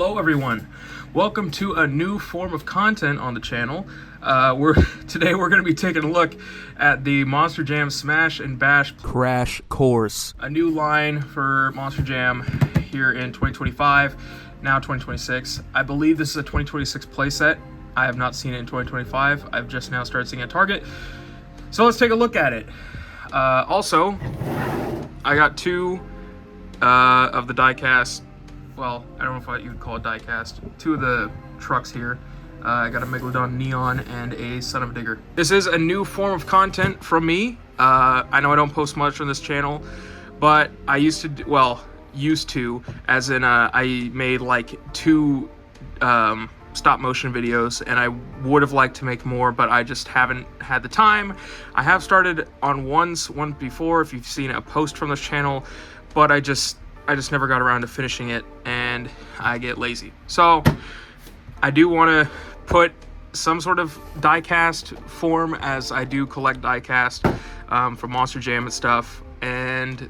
Hello everyone, welcome to a new form of content on the channel. Today we're going to be taking a look at the Monster Jam Smash and Bash Crash Course. A new line for Monster Jam here in 2025, now 2026. I believe this is a 2026 playset. I have not seen it in 2025. I've just now started seeing it at Target. So let's take a look at it. Also, I got two of the die-cast. Well, I don't know if you would call it die-cast. Two of the trucks here. I got a Megalodon Neon and a Son of a Digger. This is a new form of content from me. I know I don't post much on this channel, but I used to, as in I made like two stop motion videos, and I would have liked to make more, but I just haven't had the time. I have started on one before, if you've seen a post from this channel, but I just never got around to finishing it, and I get lazy. So I do want to put some sort of die-cast form, as I do collect die-cast from Monster Jam and stuff, and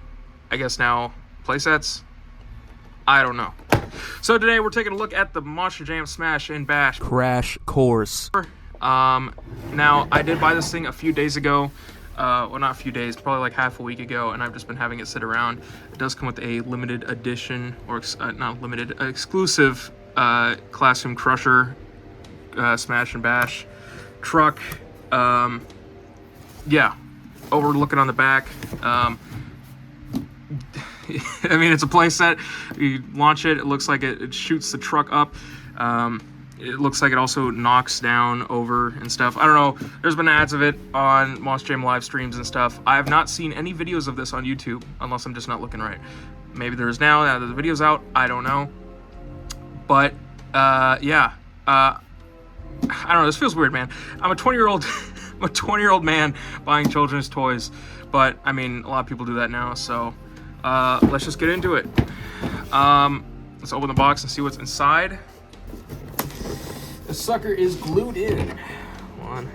I guess now playsets. I don't know. So today we're taking a look at the Monster Jam Smash and Bash Crash Course. Now I did buy this thing a few days ago. Well, not a few days, probably like half a week ago, and I've just been having it sit around. It does come with a limited edition, or not limited, exclusive Classroom Crusher Smash and Bash truck. Yeah, overlooking on the back. I mean, it's a playset. You launch it, it looks like it shoots the truck up. It looks like it also knocks down over and stuff. I don't know. There's been ads of it on Monster Jam live streams and stuff. I have not seen any videos of this on YouTube, unless I'm just not looking right. Maybe there is now that the video's out. I don't know. But, yeah. I don't know. This feels weird, man. I'm a 20-year-old I'm a 20-year-old man buying children's toys. But, I mean, a lot of people do that now, so let's just get into it. Let's open the box and see what's inside. The sucker is glued in. Come on.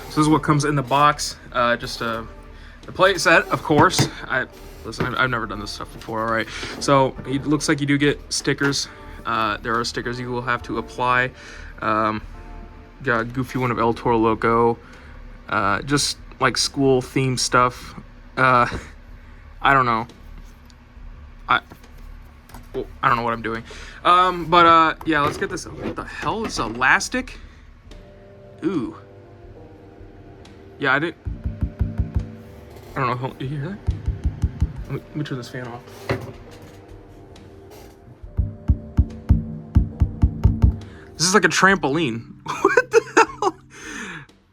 So this is what comes in the box. Just the play set, of course. Listen, I've never done this stuff before. All right. So it looks like you do get stickers. There are stickers you will have to apply. Got a goofy one of El Toro Loco, just like school themed stuff. I don't know. I don't know what I'm doing. Yeah, let's get this. What the hell is elastic? Ooh. Yeah, I don't know. You hear that? Let me turn this fan off. This is like a trampoline. What the hell?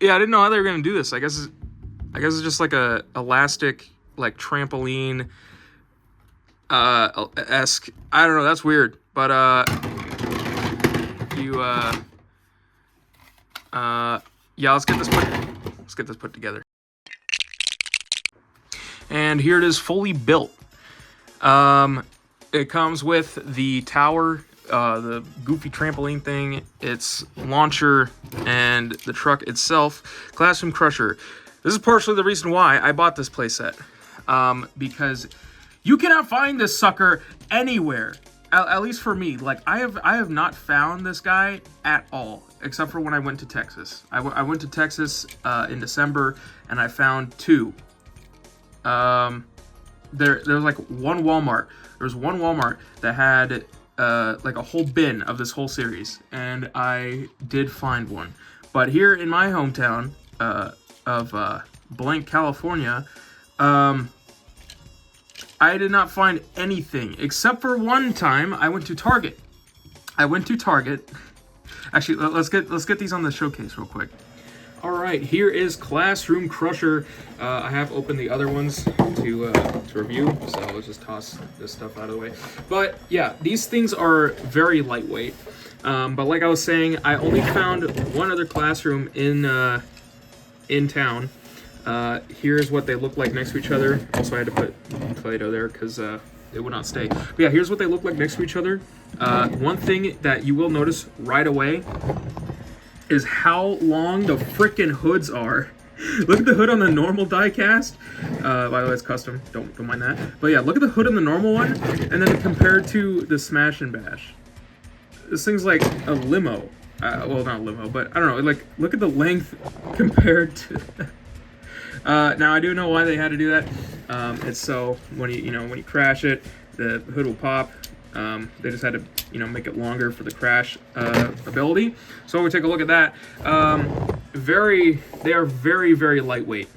Yeah, I didn't know how they were gonna do this. I guess it's just like a elastic, like trampoline esque. I don't know. That's weird. But yeah. Let's get this put together. And here it is, fully built. It comes with the tower. The goofy trampoline thing, its launcher, and the truck itself. Classroom Crusher. This is partially the reason why I bought this playset, because you cannot find this sucker anywhere. At least for me. Like I have not found this guy at all, except for when I went to Texas. I went to Texas in December, and I found two. There was like one Walmart. There was one Walmart that had like a whole bin of this whole series, and I did find one. But here in my hometown of blank, California, I did not find anything, except for one time I went to Target. Actually, let's get these on the showcase real quick. All right, here is Classroom Crusher. I have opened the other ones to review, so let's just toss this stuff out of the way. But yeah, these things are very lightweight. But like I was saying, I only found one other classroom in town. Here's what they look like next to each other. Also, I had to put Play-Doh there because it would not stay. But yeah, here's what they look like next to each other. One thing that you will notice right away is how long the frickin' hoods are. Look at the hood on the normal die-cast. By the way, it's custom. Don't mind that. But yeah, look at the hood on the normal one, and then compared to the Smash and Bash. This thing's like a limo. Well, not a limo, but I don't know. Like, look at the length compared to. Now I do know why they had to do that. It's so when you crash it, the hood will pop. They just had to make it longer for the crash ability. So we take a look at that. They are very, very lightweight.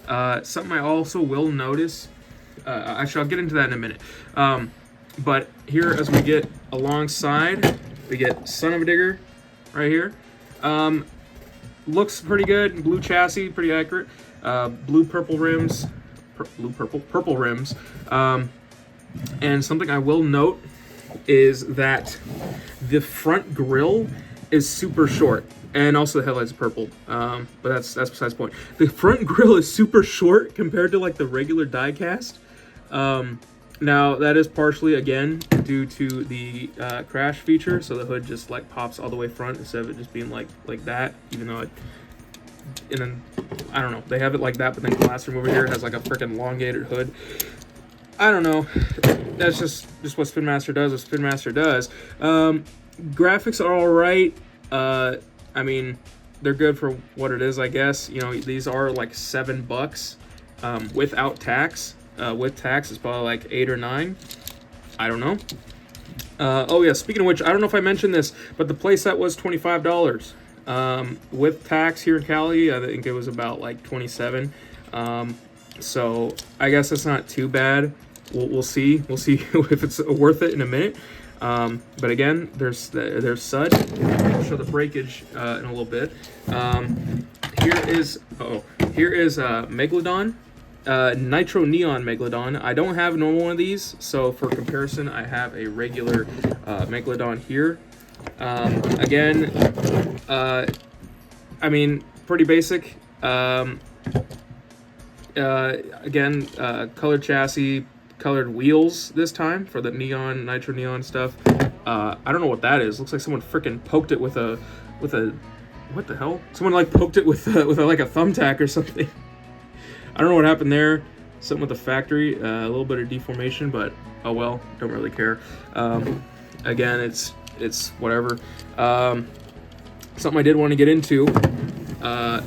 Something I also will notice. Actually, I'll get into that in a minute. But here, as we get alongside, we get Son of a Digger right here. Looks pretty good. Blue chassis, pretty accurate. Blue-purple rims. Purple rims. And something I will note is that the front grille is super short, and also the headlights are purple. But that's besides the point. The front grille is super short compared to like the regular die-cast. Now that is partially again due to the crash feature, so the hood just like pops all the way front instead of it just being like that. Even though and then I don't know, they have it like that, but then Classroom over here has like a freaking elongated hood. I don't know. That's just what Spin Master does. What Spin Master does. Graphics are all right. I mean, they're good for what it is, I guess. These are like $7 without tax. With tax, it's probably like 8 or 9. I don't know. Oh yeah. Speaking of which, I don't know if I mentioned this, but the playset was $25. With tax here in Cali, I think it was about like 27. So I guess it's not too bad. We'll see. We'll see if it's worth it in a minute. But again, there's SUD. I'll show the breakage in a little bit. Here is Megalodon, Nitro Neon Megalodon. I don't have a normal one of these, so for comparison, I have a regular Megalodon here. Again, I mean, pretty basic. Again, colored chassis, colored wheels this time for the Nitro Neon stuff. I don't know what that is. Looks like someone freaking poked it with a what the hell? Someone like poked it with like a thumbtack or something. I don't know what happened there. Something with the factory, a little bit of deformation, but oh well, don't really care. Again, it's whatever. Something I did want to get into. Let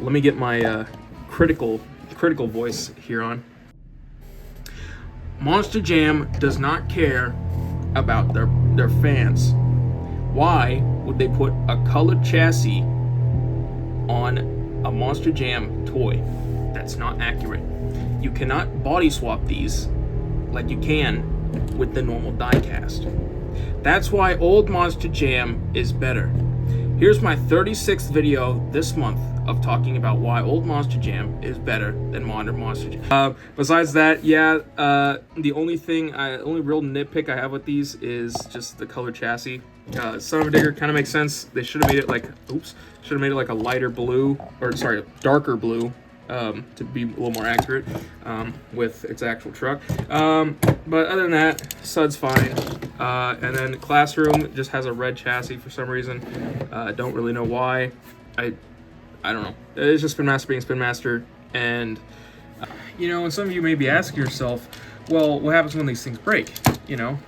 me get my critical voice here on. Monster Jam does not care about their fans. Why would they put a colored chassis on a Monster Jam toy? That's not accurate. You cannot body swap these like you can with the normal die-cast. That's why old Monster Jam is better. Here's my 36th video this month of talking about why old Monster Jam is better than modern Monster Jam. Besides that, yeah, the only real nitpick I have with these is just the color chassis. Son of a Digger kind of makes sense. They should have made it like a lighter blue, or sorry, darker blue, to be a little more accurate with its actual truck. But other than that, SUD's fine. And then Classroom just has a red chassis for some reason. Don't really know why. I don't know. It's just Spin Master being Spin Master. And, and some of you may be asking yourself, well, what happens when these things break? Hold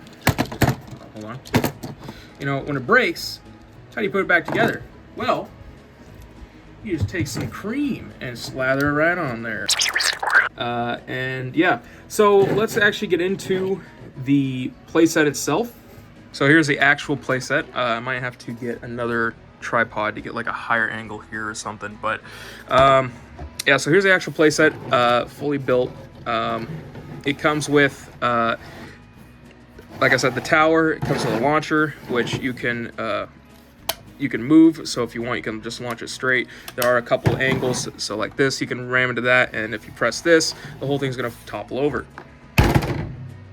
on. When it breaks, how do you put it back together? Well, you just take some cream and slather it right on there. And yeah, so let's actually get into the playset itself. So here's the actual playset. I might have to get another tripod to get like a higher angle here or something, but yeah, so here's the actual playset, fully built. It comes with like I said, the tower. It comes with a launcher, which you can move. So if you want, you can just launch it straight. There are a couple angles, so like this, you can ram into that, and if you press this, the whole thing's gonna topple over.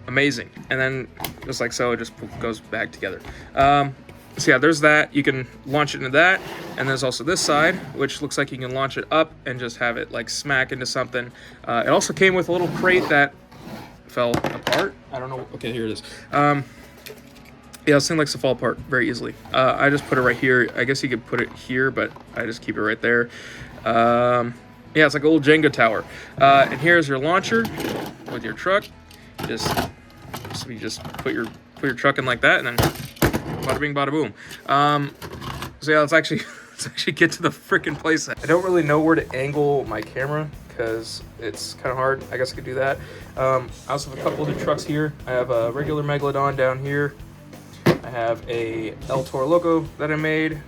Amazing. And then just like so, it just goes back together. So yeah, there's that. You can launch it into that, and there's also this side, which looks like you can launch it up and just have it like smack into something. It also came with a little crate that fell apart. I don't know. Okay, here it is. Yeah, this thing likes to fall apart very easily. I just put it right here. I guess you could put it here, but I just keep it right there. Yeah, it's like a little Jenga tower. And here's your launcher with your truck. So you just put your truck in like that, and then bada bing, bada boom. So yeah, let's actually get to the freaking playset. I don't really know where to angle my camera because it's kind of hard. I guess I could do that. I also have a couple of the trucks here. I have a regular Megalodon down here. I have a El Toro Loco that I made,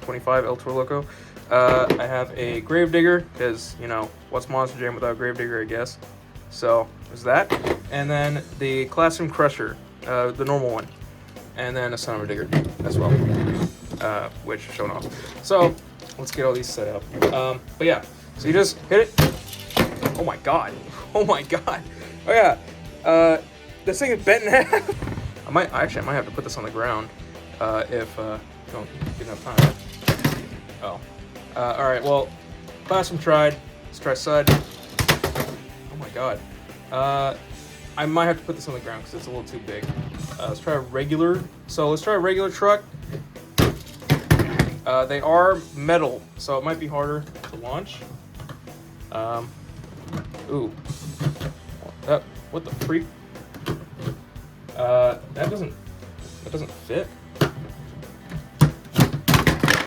25 El Toro Loco. I have a Gravedigger because, you know, what's Monster Jam without Gravedigger, I guess. So there's that, and then the Classroom Crusher, the normal one, and then a Son of a Digger as well, which is shown off. So let's get all these set up. But yeah, so you just hit it. Oh my god! Oh my god! Oh yeah, this thing is bent in half. I might have to put this on the ground if don't get enough time. Oh, all right. Well, Classroom tried. Let's try Sud. Oh my god. I might have to put this on the ground because it's a little too big. Let's try a regular. So let's try a regular truck. They are metal, so it might be harder to launch. Ooh. What the freak? That doesn't fit.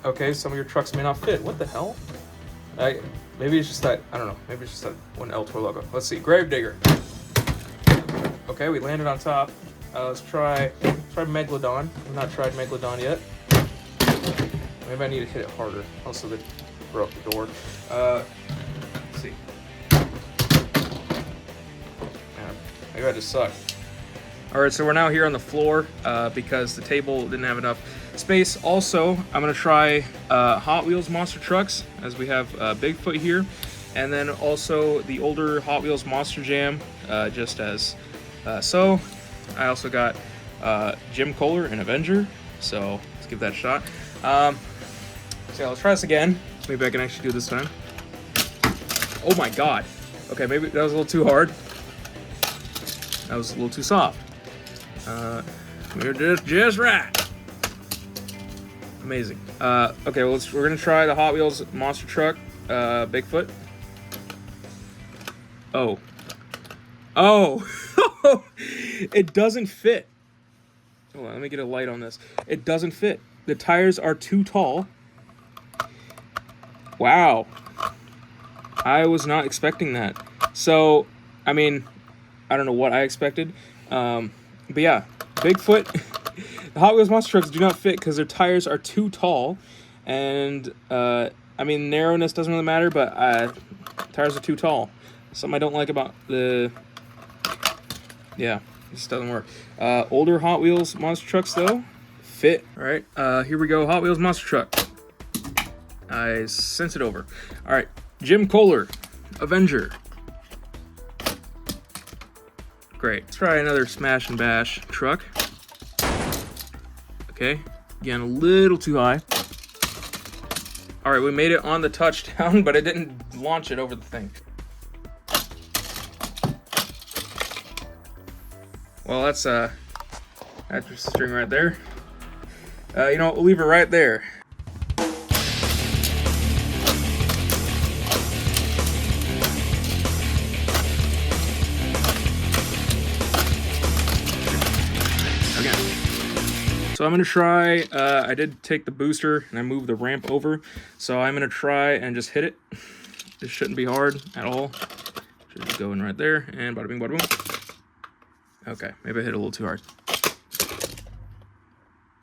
Okay, some of your trucks may not fit. What the hell? Maybe it's just that, I don't know. Maybe it's just that one El Toro Loco. Let's see, Gravedigger. Okay, we landed on top. Let's try Megalodon. I've not tried Megalodon yet. Maybe I need to hit it harder. Also, they broke the door. Let's see. Man, maybe I just suck. Alright, so we're now here on the floor because the table didn't have enough space. Also, I'm going to try Hot Wheels Monster Trucks, as we have Bigfoot here. And then also the older Hot Wheels Monster Jam, just as so. I also got Jim Kohler and Avenger, so let's give that a shot. So yeah, let's try this again. Maybe I can actually do this time. Oh my god. Okay, maybe that was a little too hard. That was a little too soft. We're just right. Amazing. Okay, well, we're gonna try the Hot Wheels Monster Truck, Bigfoot. Oh. It doesn't fit. Hold on, let me get a light on this. It doesn't fit. The tires are too tall. Wow. I was not expecting that. So, I mean, I don't know what I expected. But yeah, Bigfoot, the Hot Wheels Monster Trucks do not fit because their tires are too tall. And, I mean, narrowness doesn't really matter, but tires are too tall. Something I don't like about yeah, it just doesn't work. Older Hot Wheels Monster Trucks, though, fit. All right, here we go, Hot Wheels Monster Truck. I sent it over. All right, Jim Kohler, Avenger. Great. Let's try another Smash and Bash truck. Okay, again, a little too high. All right, we made it on the touchdown, but it didn't launch it over the thing. Well, that's just a string right there. You know what, we'll leave it right there. So I'm gonna try, I did take the booster and I moved the ramp over. So I'm gonna try and just hit it. This shouldn't be hard at all. Should just go in right there and bada bing, bada boom. Okay, maybe I hit it a little too hard.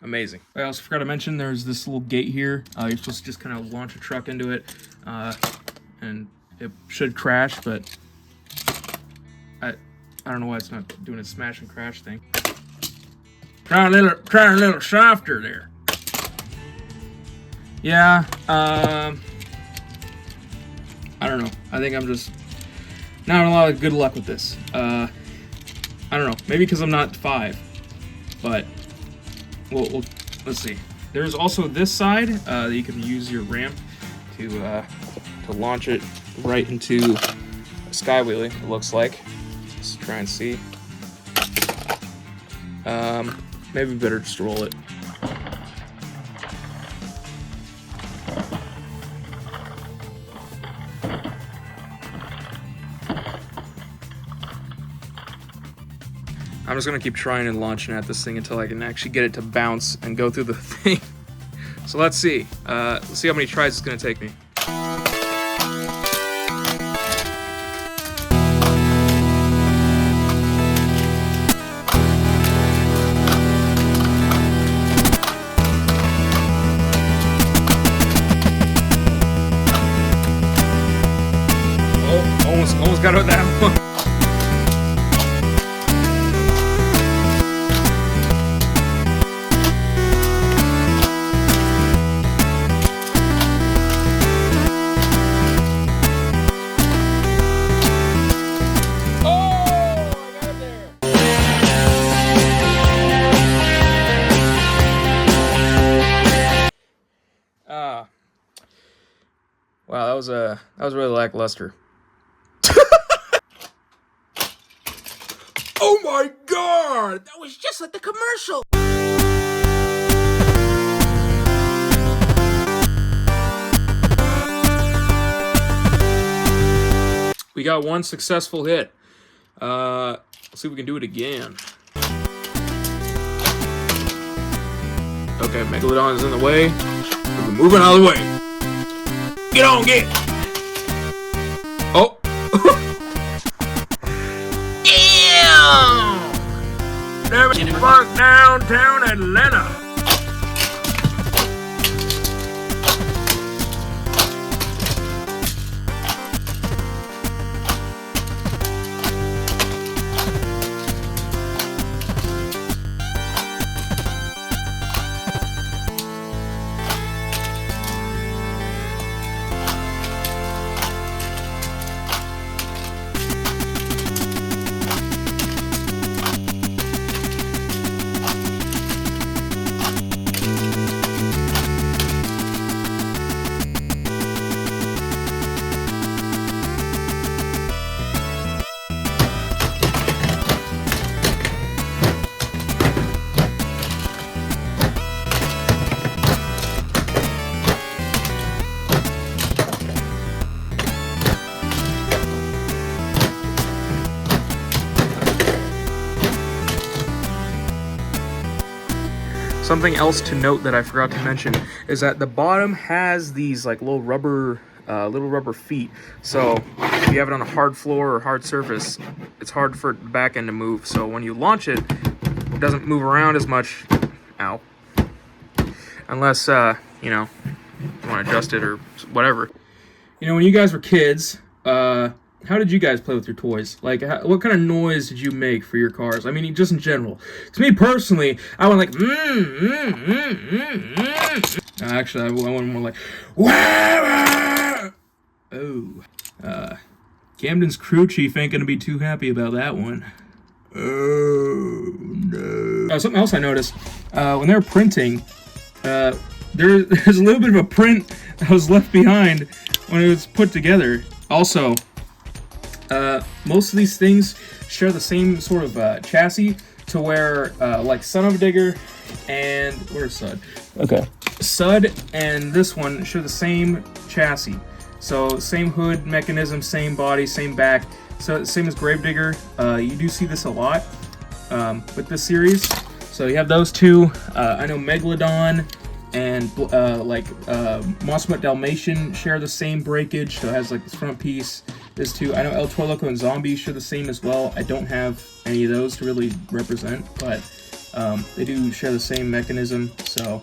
Amazing. I also forgot to mention there's this little gate here. You're supposed to just kind of launch a truck into it, and it should crash, but I don't know why it's not doing a smash and crash thing. Try a little softer there. Yeah, I don't know. I think I'm just not a lot of good luck with this. I don't know, maybe because I'm not 5, but we'll let's see. There's also this side that you can use your ramp to launch it right into a sky wheelie, it looks like. Let's try and see. Maybe better just roll it. I'm just gonna keep trying and launching at this thing until I can actually get it to bounce and go through the thing. So let's see. Let's see how many tries it's gonna take me. Oh, almost got out that one. Wow, that was really lackluster. Oh my god! That was just like the commercial! We got one successful hit. Let's see if we can do it again. Okay, Megalodon is in the way. We're moving out of the way. Get on, get! Oh! Damn! Never fuck downtown Atlanta. Something else to note that I forgot to mention is that the bottom has these like little rubber feet. So if you have it on a hard floor or hard surface, it's hard for the back end to move. So when you launch it, it doesn't move around as much. Ow. Unless you know, you want to adjust it or whatever. You know, when you guys were kids, how did you guys play with your toys? Like, what kind of noise did you make for your cars? I mean, just in general. To me personally, I went like, Actually, I went more like, wah! Oh. Camden's crew chief ain't gonna be too happy about that one. Oh, no. Something else I noticed, when they were printing, there's a little bit of a print that was left behind when it was put together. Also, most of these things share the same sort of chassis to where like Son of a Digger and where's Sud? Okay, Sud and this one share the same chassis. So same hood mechanism, same body, same back. So same as Gravedigger. You do see this a lot with this series. So you have those two. I know Megalodon and Monster Mutt Dalmatian share the same breakage. So it has like this front piece. This too. I know El Toro Loco and Zombie share the same as well. I don't have any of those to really represent, but they do share the same mechanism. So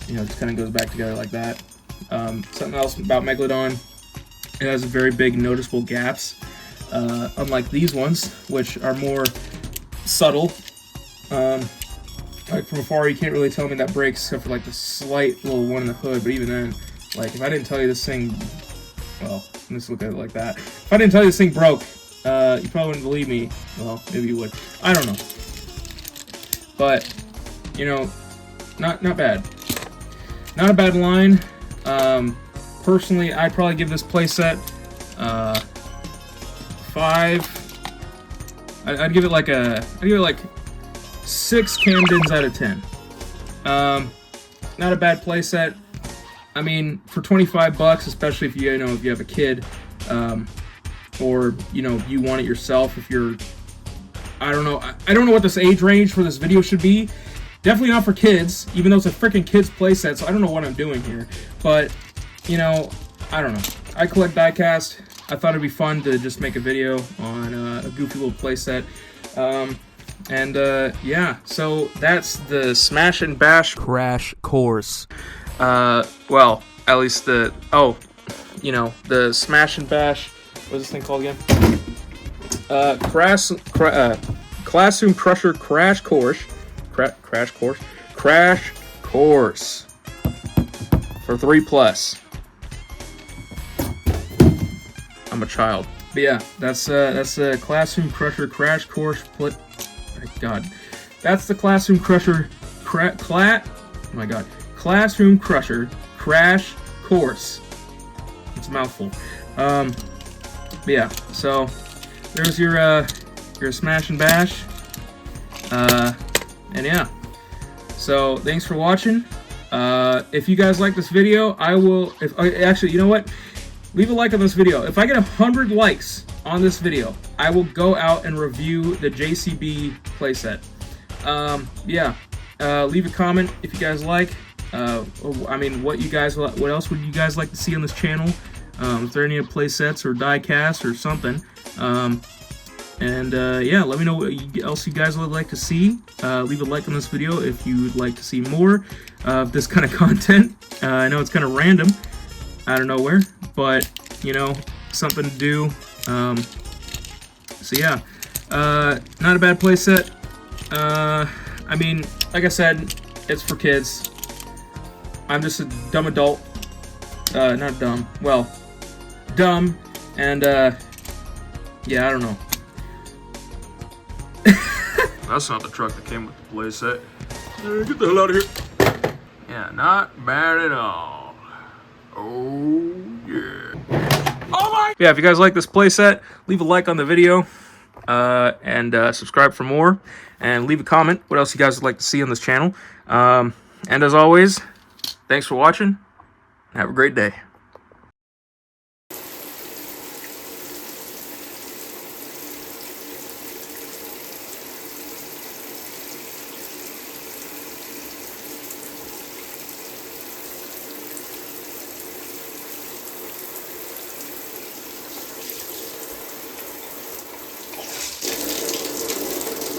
you know, it just kind of goes back together like that. Something else about Megalodon, it has very big noticeable gaps, unlike these ones, which are more subtle. Like from afar, you can't really tell me that breaks except for like the slight little one in the hood. But even then, like if I didn't tell you this thing, well, let's look at it like that. If I didn't tell you this thing broke, you probably wouldn't believe me. Well, maybe you would. I don't know. But you know, not bad. Not a bad line. Personally, I'd probably give this playset 5. I'd give it like 6 Camdens out of 10. Not a bad playset. I mean, for 25 bucks, especially if you know if you have a kid, or you want it yourself. If you're, I don't know what this age range for this video should be. Definitely not for kids, even though it's a freaking kids playset. So I don't know what I'm doing here, but I don't know. I collect diecast. I thought it'd be fun to just make a video on a goofy little playset. Yeah, so that's the Smash and Bash Crash Course. Well, at least the Smash and Bash. What's this thing called again? Classroom Crusher Crash Course. Crash Course for 3+. I'm a child. But yeah, that's a Classroom Crusher Crash Course. My God, that's the Classroom Crusher oh my God, Classroom Crusher Crash Course. It's a mouthful. But yeah, so there's your Smash and Bash. And yeah, so thanks for watching. If you guys like this video, I will. Actually, you know what? Leave a like on this video. If I get 100 likes on this video, I will go out and review the JCB playset. Yeah. Leave a comment if you guys like. I mean, what else would you guys like to see on this channel? If there are any playsets or die casts or something. Yeah, let me know what else you guys would like to see. Leave a like on this video if you would like to see more of this kind of content. I know it's kind of random, out of nowhere, but something to do. So yeah, not a bad playset. I mean, like I said, it's for kids. I'm just a dumb adult. Not dumb. Well, dumb, and yeah, I don't know. That's not the truck that came with the playset. Get the hell out of here. Yeah, not bad at all. Oh, yeah. Oh my! Yeah, if you guys like this playset, leave a like on the video. And subscribe for more. And leave a comment what else you guys would like to see on this channel. And as always, thanks for watching. Have a great day.